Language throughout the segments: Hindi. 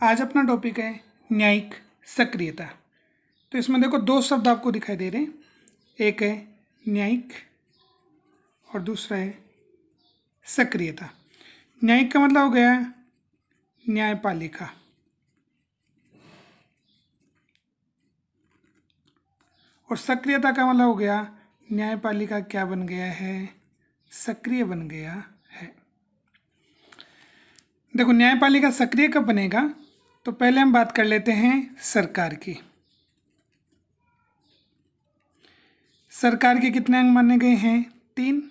आज अपना टॉपिक है न्यायिक सक्रियता। तो इसमें देखो दो शब्द आपको दिखाई दे रहे हैं, एक है न्यायिक और दूसरा है सक्रियता। न्यायिक का मतलब हो गया न्यायपालिका, और सक्रियता का मतलब हो गया न्यायपालिका क्या बन गया है, सक्रिय बन गया है। देखो न्यायपालिका सक्रिय कब बनेगा, तो पहले हम बात कर लेते हैं सरकार की। सरकार के कितने अंग माने गए हैं, 3।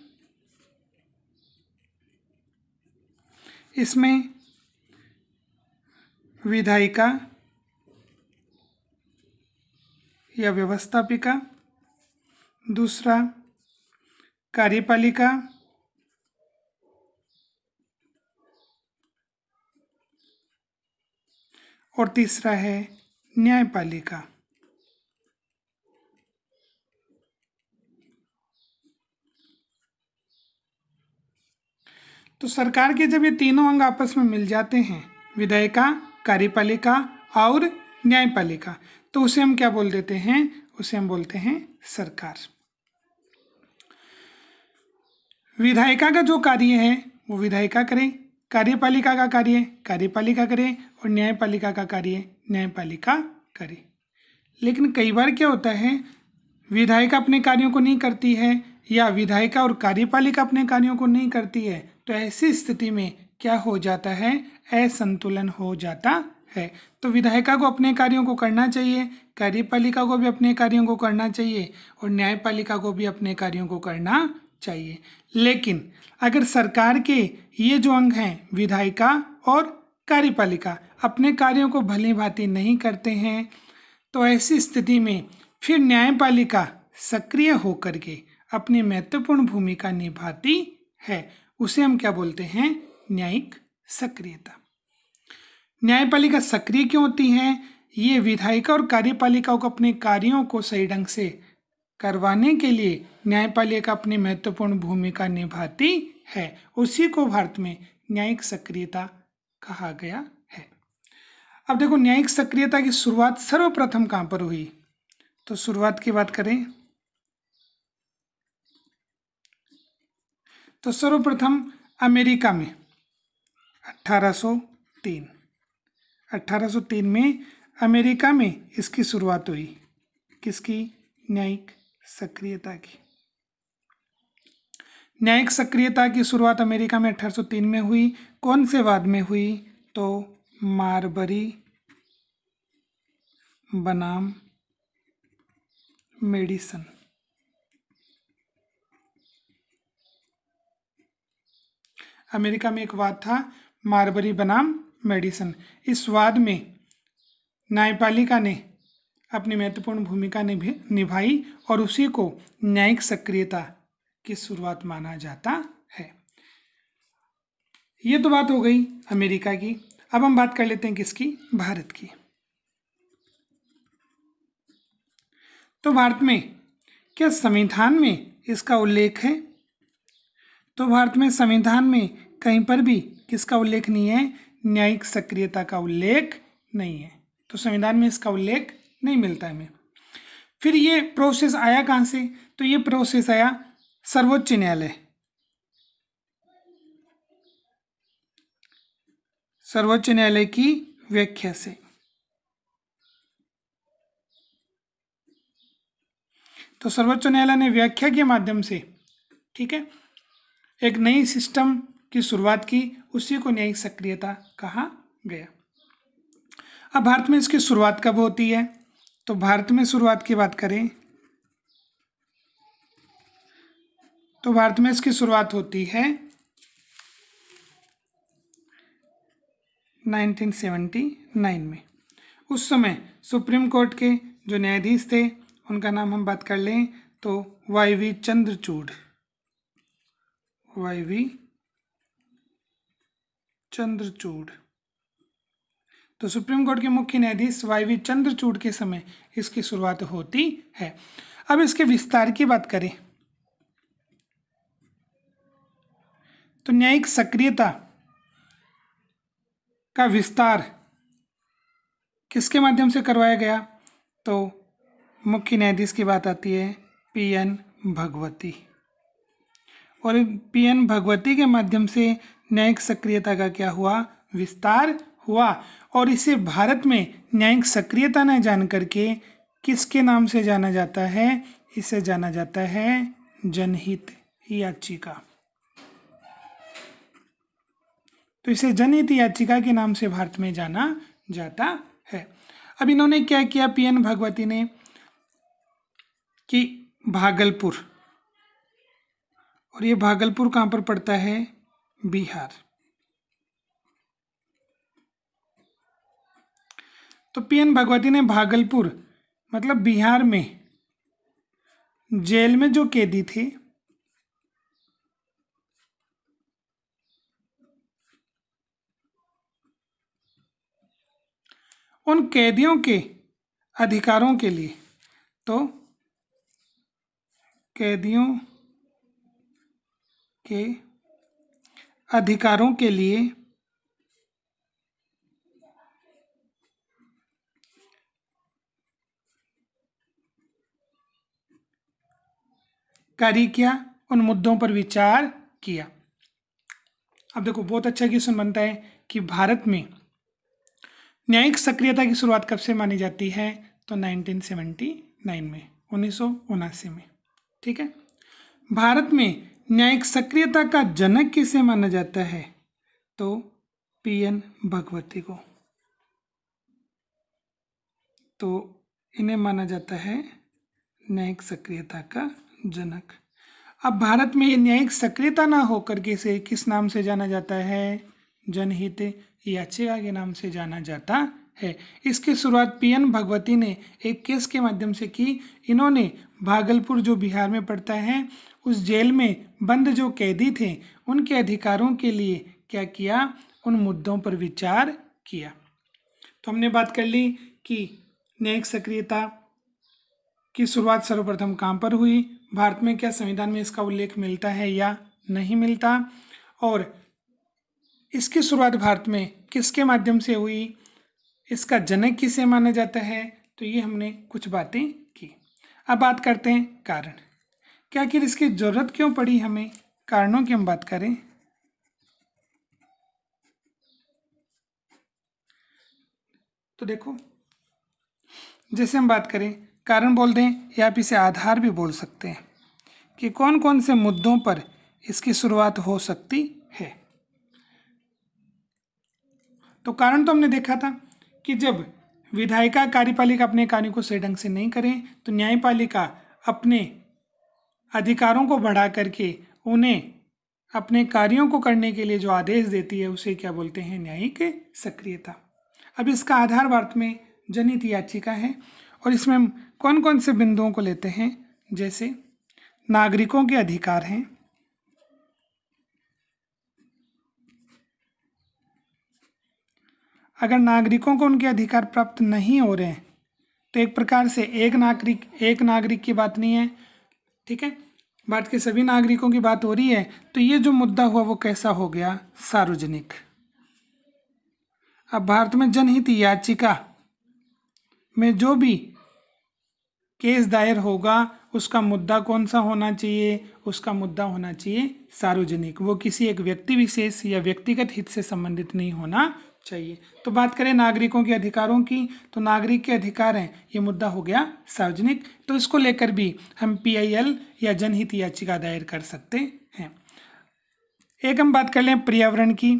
इसमें विधायिका या व्यवस्थापिका, दूसरा कार्यपालिका, और तीसरा है न्यायपालिका। तो सरकार के जब ये तीनों अंग आपस में मिल जाते हैं, विधायिका, कार्यपालिका और न्यायपालिका, तो उसे हम क्या बोल देते हैं, उसे हम बोलते हैं सरकार। विधायिका का जो कार्य है वो विधायिका करे, कार्यपालिका का कार्य कार्यपालिका करे, और न्यायपालिका का कार्य न्यायपालिका करे। लेकिन कई बार क्या होता है, विधायिका अपने कार्यों को नहीं करती है या विधायिका और कार्यपालिका अपने कार्यों को नहीं करती है, तो ऐसी स्थिति में क्या हो जाता है, असंतुलन हो जाता है। तो विधायिका को अपने कार्यों को करना चाहिए, कार्यपालिका को भी अपने कार्यों को करना चाहिए, और न्यायपालिका को भी अपने कार्यों को करना चाहिए। लेकिन अगर सरकार के ये जो अंग हैं, विधायिका और कार्यपालिका, अपने कार्यों को भली भांति नहीं करते हैं, तो ऐसी स्थिति में फिर न्यायपालिका सक्रिय होकर के अपनी महत्वपूर्ण भूमिका निभाती है। उसे हम क्या बोलते हैं, न्यायिक सक्रियता। न्यायपालिका सक्रिय क्यों होती है, ये विधायिका और कार्यपालिका को अपने कार्यों को सही ढंग से करवाने के लिए न्यायपालिका अपनी महत्वपूर्ण भूमिका निभाती है। उसी को भारत में न्यायिक सक्रियता कहा गया है। अब देखो न्यायिक सक्रियता की शुरुआत सर्वप्रथम कहां पर हुई, तो शुरुआत की बात करें तो सर्वप्रथम अमेरिका में 1803 में अमेरिका में इसकी शुरुआत हुई। किसकी, न्यायिक सक्रियता की। न्यायिक सक्रियता की शुरुआत अमेरिका में 1803 में हुई। कौन से वाद में हुई, तो मारबरी बनाम मेडिसन। अमेरिका में एक वाद था मारबरी बनाम मेडिसन। इस वाद में न्यायपालिका ने अपनी महत्वपूर्ण भूमिका निभाई और उसी को न्यायिक सक्रियता की शुरुआत माना जाता है। ये तो बात हो गई अमेरिका की। अब हम बात कर लेते हैं किसकी, भारत की। तो भारत में क्या संविधान में इसका उल्लेख है, तो भारत में संविधान में कहीं पर भी किसका उल्लेख नहीं है, न्यायिक सक्रियता का उल्लेख नहीं है। तो संविधान में इसका उल्लेख नहीं मिलता है हमें। फिर ये प्रोसेस आया कहां से, तो ये प्रोसेस आया सर्वोच्च न्यायालय। सर्वोच्च न्यायालय की व्याख्या से। तो सर्वोच्च न्यायालय ने व्याख्या के माध्यम से, ठीक है, एक नई सिस्टम की शुरुआत की, उसी को न्यायिक सक्रियता कहा गया। अब भारत में इसकी शुरुआत कब होती है, तो भारत में शुरुआत की बात करें तो भारत में इसकी शुरुआत होती है 1979 में। उस समय सुप्रीम कोर्ट के जो न्यायाधीश थे, उनका नाम हम बात कर लें तो वाई.वी. चंद्रचूड़। वाई.वी. चंद्रचूड़। तो सुप्रीम कोर्ट के मुख्य न्यायाधीश वाई.वी. चंद्रचूड़ के समय इसकी शुरुआत होती है। अब इसके विस्तार की बात करें तो न्यायिक सक्रियता का विस्तार किसके माध्यम से करवाया गया? तो मुख्य न्यायाधीश की बात आती है पीएन भगवती, और पीएन भगवती के माध्यम से न्यायिक सक्रियता का क्या हुआ? विस्तार हुआ। और इसे भारत में न्यायिक सक्रियता न जान करके किसके नाम से जाना जाता है? इसे जाना जाता है जनहित याचिका। तो इसे जनहित याचिका के नाम से भारत में जाना जाता है। अब इन्होंने क्या किया पीएन भगवती ने कि भागलपुर, और ये भागलपुर कहाँ पर पड़ता है? बिहार। तो पीएन भगवती ने भागलपुर मतलब बिहार में जेल में जो कैदी थे उन कैदियों के अधिकारों के लिए, तो कैदियों के अधिकारों के लिए कार्य किया, उन मुद्दों पर विचार किया। अब देखो बहुत अच्छा क्वेश्चन बनता है कि भारत में न्यायिक सक्रियता की शुरुआत कब से मानी जाती है? तो 1979 में, 1979 में। ठीक है। भारत में न्यायिक सक्रियता का जनक किसे माना जाता है? तो पीएन भगवती को। तो इन्हें माना जाता है न्यायिक सक्रियता का जनक। अब भारत में ये न्यायिक सक्रियता ना होकर के इसे किस नाम से जाना जाता है? जनहित याचिका के नाम से जाना जाता है। इसकी शुरुआत पीएन भगवती ने एक केस के माध्यम से की। इन्होंने भागलपुर जो बिहार में पड़ता है उस जेल में बंद जो कैदी थे उनके अधिकारों के लिए क्या किया? उन मुद्दों पर विचार किया। तो हमने बात कर ली कि न्यायिक सक्रियता की शुरुआत सर्वप्रथम कहाँ पर हुई, भारत में क्या संविधान में इसका उल्लेख मिलता है या नहीं मिलता, और इसकी शुरुआत भारत में किसके माध्यम से हुई, इसका जनक किसे माना जाता है। तो ये हमने कुछ बातें की। अब बात करते हैं कारण, क्या आखिर इसकी जरूरत क्यों पड़ी हमें? कारणों की हम बात करें तो देखो, जैसे हम बात करें कारण बोल दें या आप इसे आधार भी बोल सकते हैं कि कौन कौन से मुद्दों पर इसकी शुरुआत हो सकती है। तो कारण तो हमने देखा था कि जब विधायिका कार्यपालिका अपने कार्य को सही ढंग से नहीं करें तो न्यायपालिका अपने अधिकारों को बढ़ा करके उन्हें अपने कार्यों को करने के लिए जो आदेश देती है उसे क्या बोलते हैं? न्यायिक सक्रियता। अब इसका आधार भारत में जनहित याचिका है, और इसमें हम कौन कौन से बिंदुओं को लेते हैं? जैसे नागरिकों के अधिकार हैं, अगर नागरिकों को उनके अधिकार प्राप्त नहीं हो रहे हैं तो एक प्रकार से एक नागरिक की बात नहीं है। ठीक है, भारत के सभी नागरिकों की बात हो रही है। तो ये जो मुद्दा हुआ वो कैसा हो गया? सार्वजनिक। अब भारत में जनहित याचिका में जो भी केस दायर होगा उसका मुद्दा कौन सा होना चाहिए? उसका मुद्दा होना चाहिए सार्वजनिक। वो किसी एक व्यक्ति विशेष या व्यक्तिगत हित से संबंधित नहीं होना चाहिए। तो बात करें नागरिकों के अधिकारों की, तो नागरिक के अधिकार हैं, ये मुद्दा हो गया सार्वजनिक। तो इसको लेकर भी हम पीआईएल या जनहित याचिका दायर कर सकते हैं। एक हम बात कर लें पर्यावरण की,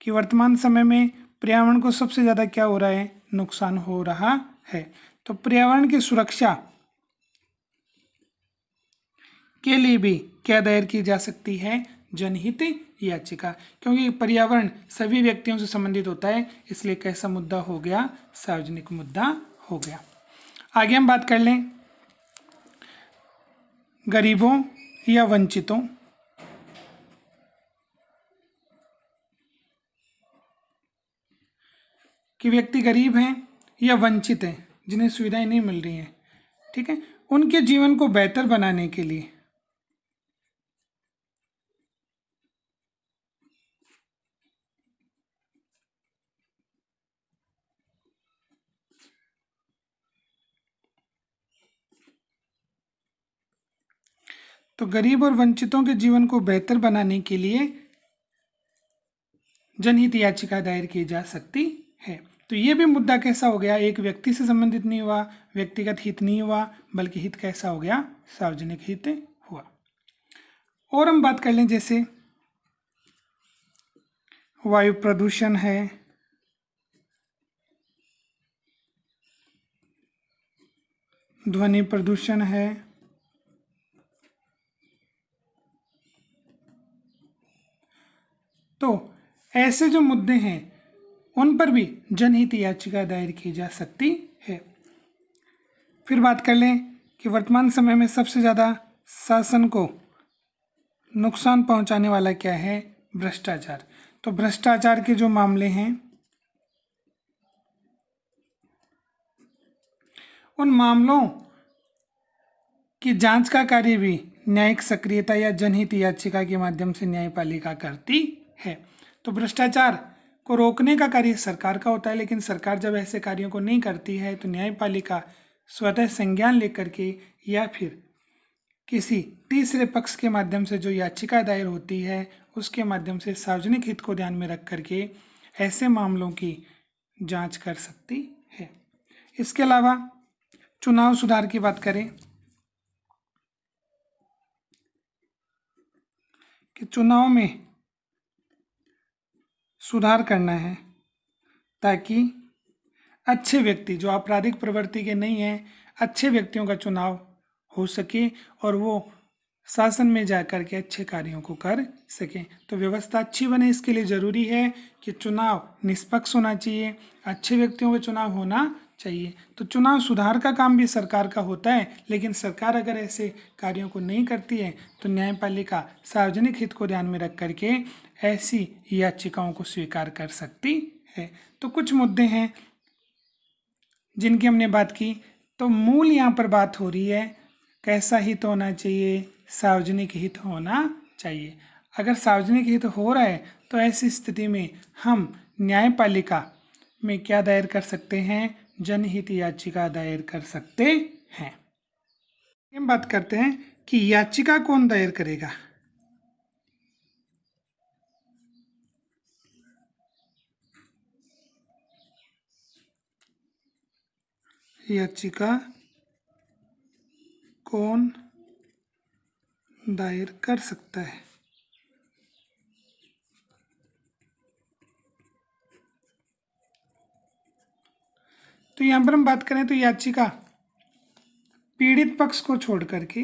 कि वर्तमान समय में पर्यावरण को सबसे ज़्यादा क्या हो रहा है? नुकसान हो रहा है। तो पर्यावरण की सुरक्षा के लिए भी क्या दायर की जा सकती है? जनहित याचिका, क्योंकि पर्यावरण सभी व्यक्तियों से संबंधित होता है, इसलिए कैसा मुद्दा हो गया? सार्वजनिक मुद्दा हो गया। आगे हम बात कर लें गरीबों या वंचितों, कि व्यक्ति गरीब हैं या वंचित हैं, जिन्हें सुविधाएं नहीं मिल रही हैं। ठीक है, उनके जीवन को बेहतर बनाने के लिए तो गरीब और वंचितों के जीवन को बेहतर बनाने के लिए जनहित याचिका दायर की जा सकती है। तो ये भी मुद्दा कैसा हो गया, एक व्यक्ति से संबंधित नहीं हुआ, व्यक्तिगत हित नहीं हुआ, बल्कि हित कैसा हो गया, सार्वजनिक हित हुआ। और हम बात कर लें जैसे वायु प्रदूषण है, ध्वनि प्रदूषण है, तो ऐसे जो मुद्दे हैं उन पर भी जनहित याचिका दायर की जा सकती है। फिर बात कर लें कि वर्तमान समय में सबसे ज़्यादा शासन को नुकसान पहुंचाने वाला क्या है, भ्रष्टाचार। तो भ्रष्टाचार के जो मामले हैं उन मामलों की जांच का कार्य भी न्यायिक सक्रियता या जनहित याचिका के माध्यम से न्यायपालिका करती है। तो भ्रष्टाचार को रोकने का कार्य सरकार का होता है, लेकिन सरकार जब ऐसे कार्यों को नहीं करती है तो न्यायपालिका स्वतः संज्ञान लेकर के या फिर किसी तीसरे पक्ष के माध्यम से जो याचिका दायर होती है उसके माध्यम से सार्वजनिक हित को ध्यान में रख करके ऐसे मामलों की जांच कर सकती है। इसके अलावा चुनाव सुधार की बात करें कि चुनाव में सुधार करना है ताकि अच्छे व्यक्ति जो आपराधिक प्रवृत्ति के नहीं हैं, अच्छे व्यक्तियों का चुनाव हो सके और वो शासन में जाकर के अच्छे कार्यों को कर सकें। तो व्यवस्था अच्छी बने इसके लिए ज़रूरी है कि चुनाव निष्पक्ष होना चाहिए, अच्छे व्यक्तियों का चुनाव होना चाहिए। तो चुनाव सुधार का काम भी सरकार का होता है, लेकिन सरकार अगर ऐसे कार्यों को नहीं करती है तो न्यायपालिका सार्वजनिक हित को ध्यान में रख करके ऐसी याचिकाओं को स्वीकार कर सकती है। तो कुछ मुद्दे हैं जिनकी हमने बात की। तो मूल यहाँ पर बात हो रही है कैसा हित होना चाहिए, सार्वजनिक हित होना चाहिए। अगर सार्वजनिक हित हो रहा है तो ऐसी स्थिति में हम न्यायपालिका में क्या दायर कर सकते हैं, जनहित याचिका दायर कर सकते हैं। हम बात करते हैं कि याचिका कौन दायर करेगा। याचिका कौन दायर कर सकता है। तो यहां पर हम बात करें तो याचिका पीड़ित पक्ष को छोड़ करके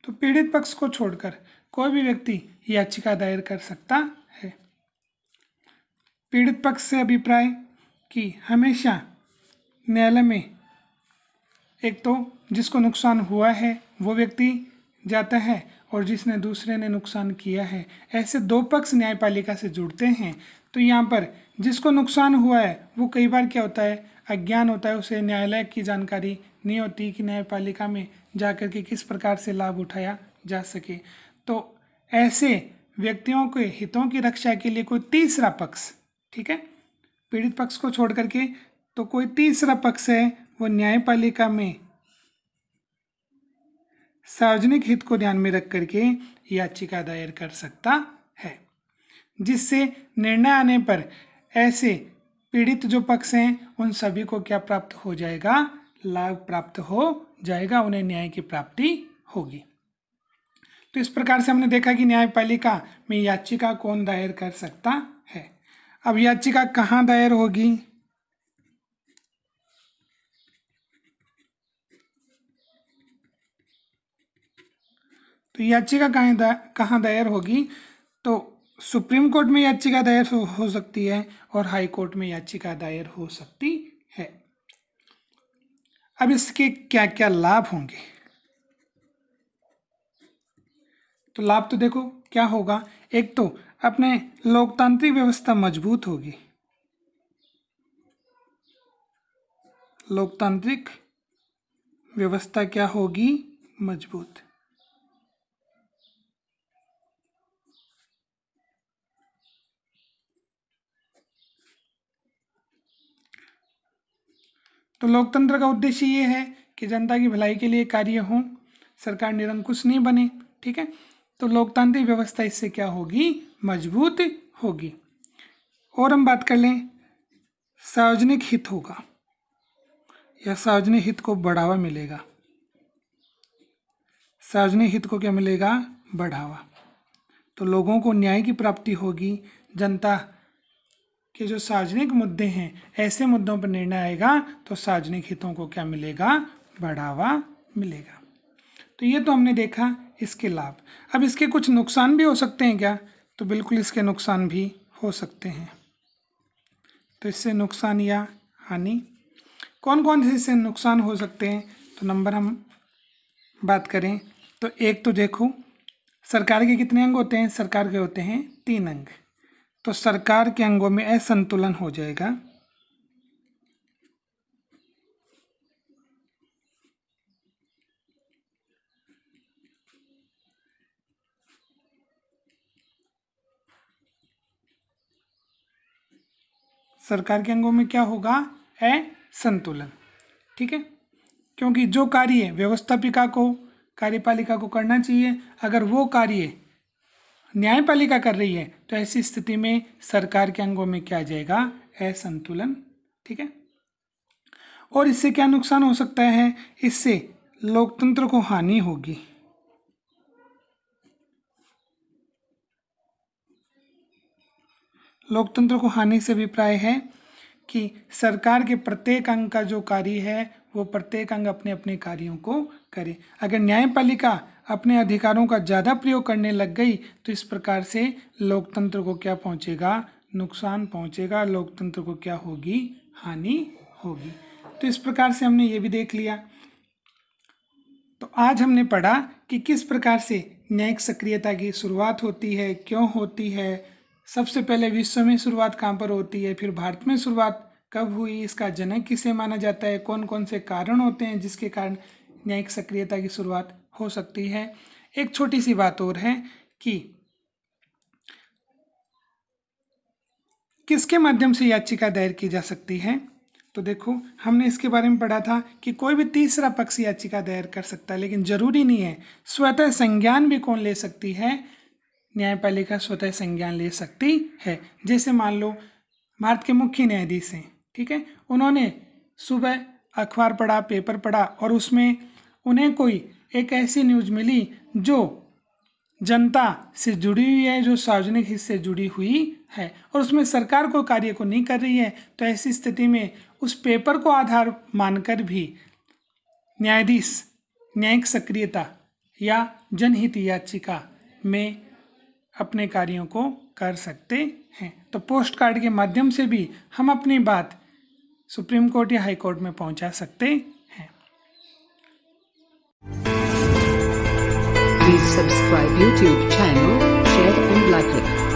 तो पीड़ित पक्ष को छोड़कर कोई भी व्यक्ति याचिका दायर कर सकता है। पीड़ित पक्ष से अभिप्राय कि हमेशा न्यायालय में एक तो जिसको नुकसान हुआ है वो व्यक्ति जाता है और जिसने दूसरे ने नुकसान किया है, ऐसे दो पक्ष न्यायपालिका से जुड़ते हैं। तो यहाँ पर जिसको नुकसान हुआ है वो कई बार क्या होता है, अज्ञान होता है, उसे न्यायालय की जानकारी नहीं होती कि न्यायपालिका में जाकर के किस प्रकार से लाभ उठाया जा सके। तो ऐसे व्यक्तियों के हितों की रक्षा के लिए कोई तीसरा पक्ष, ठीक है, पीड़ित पक्ष को छोड़ करके तो कोई तीसरा पक्ष है वो न्यायपालिका में सार्वजनिक हित को ध्यान में रख करके याचिका दायर कर सकता है, जिससे निर्णय आने पर ऐसे पीड़ित जो पक्ष हैं उन सभी को क्या प्राप्त हो जाएगा, लाभ प्राप्त हो जाएगा, उन्हें न्याय की प्राप्ति होगी। तो इस प्रकार से हमने देखा कि न्यायपालिका में याचिका कौन दायर कर सकता है। अब याचिका कहाँ दायर होगी, तो याचिका कहाँ दायर होगी, तो सुप्रीम कोर्ट में याचिका दायर हो सकती है और हाई कोर्ट में याचिका दायर हो सकती है। अब इसके क्या क्या लाभ होंगे, तो लाभ तो देखो क्या होगा, एक तो अपने लोकतांत्रिक व्यवस्था मजबूत होगी, लोकतांत्रिक व्यवस्था क्या होगी, मजबूत। तो लोकतंत्र का उद्देश्य ये है कि जनता की भलाई के लिए कार्य हों, सरकार निरंकुश नहीं बने। ठीक है, तो लोकतांत्रिक व्यवस्था इससे क्या होगी, मजबूत होगी। और हम बात कर लें सार्वजनिक हित होगा या सार्वजनिक हित को बढ़ावा मिलेगा। सार्वजनिक हित को क्या मिलेगा, बढ़ावा। तो लोगों को न्याय की प्राप्ति होगी, जनता के जो सार्वजनिक मुद्दे हैं ऐसे मुद्दों पर निर्णय आएगा तो सार्वजनिक हितों को क्या मिलेगा, बढ़ावा मिलेगा। तो ये तो हमने देखा इसके लाभ। अब इसके कुछ नुकसान भी हो सकते हैं क्या, तो बिल्कुल इसके नुकसान भी हो सकते हैं। तो इससे नुकसान या हानि कौन कौन से इससे नुकसान हो सकते हैं, तो नंबर हम बात करें तो एक तो देखो सरकार के कितने अंग होते हैं, सरकार के होते हैं 3 अंग। तो सरकार के अंगों में असंतुलन हो जाएगा। सरकार के अंगों में क्या होगा, असंतुलन। ठीक है, क्योंकि जो कार्य व्यवस्थापिका को, कार्यपालिका को करना चाहिए, अगर वो कार्य न्यायपालिका कर रही है तो ऐसी स्थिति में सरकार के अंगों में क्या आ जाएगा, असंतुलन। ठीक है, और इससे क्या नुकसान हो सकता है, इससे लोकतंत्र को हानि होगी। लोकतंत्र को हानि से अभिप्राय है कि सरकार के प्रत्येक अंग का जो कार्य है वो प्रत्येक अंग अपने अपने कार्यों को करे। अगर न्यायपालिका अपने अधिकारों का ज़्यादा प्रयोग करने लग गई तो इस प्रकार से लोकतंत्र को क्या पहुंचेगा, नुकसान पहुंचेगा, लोकतंत्र को क्या होगी, हानि होगी। तो इस प्रकार से हमने ये भी देख लिया। तो आज हमने पढ़ा कि किस प्रकार से न्यायिक सक्रियता की शुरुआत होती है, क्यों होती है, सबसे पहले विश्व में शुरुआत कहाँ पर होती है, फिर भारत में शुरुआत कब हुई, इसका जनक किसे माना जाता है, कौन कौन से कारण होते हैं जिसके कारण न्यायिक सक्रियता की शुरुआत हो सकती है। एक छोटी सी बात और है कि किसके माध्यम से याचिका दायर की जा सकती है, तो देखो हमने इसके बारे में पढ़ा था कि कोई भी तीसरा पक्ष याचिका दायर कर सकता है, लेकिन जरूरी नहीं है। स्वतः संज्ञान भी कौन ले सकती है, न्यायपालिका स्वतः संज्ञान ले सकती है। जैसे मान लो भारत के मुख्य न्यायाधीश हैं, ठीक है, उन्होंने सुबह अखबार पढ़ा, पेपर पढ़ा और उसमें उन्हें कोई एक ऐसी न्यूज़ मिली जो जनता से जुड़ी हुई है, जो सार्वजनिक हित से जुड़ी हुई है और उसमें सरकार को कार्य को नहीं कर रही है, तो ऐसी स्थिति में उस पेपर को आधार मानकर भी न्यायाधीश न्यायिक सक्रियता या जनहित याचिका में अपने कार्यों को कर सकते हैं। तो पोस्ट कार्ड के माध्यम से भी हम अपनी बात सुप्रीम कोर्ट या हाई कोर्ट में पहुंचा सकते हैं। Please subscribe YouTube channel, share and like it.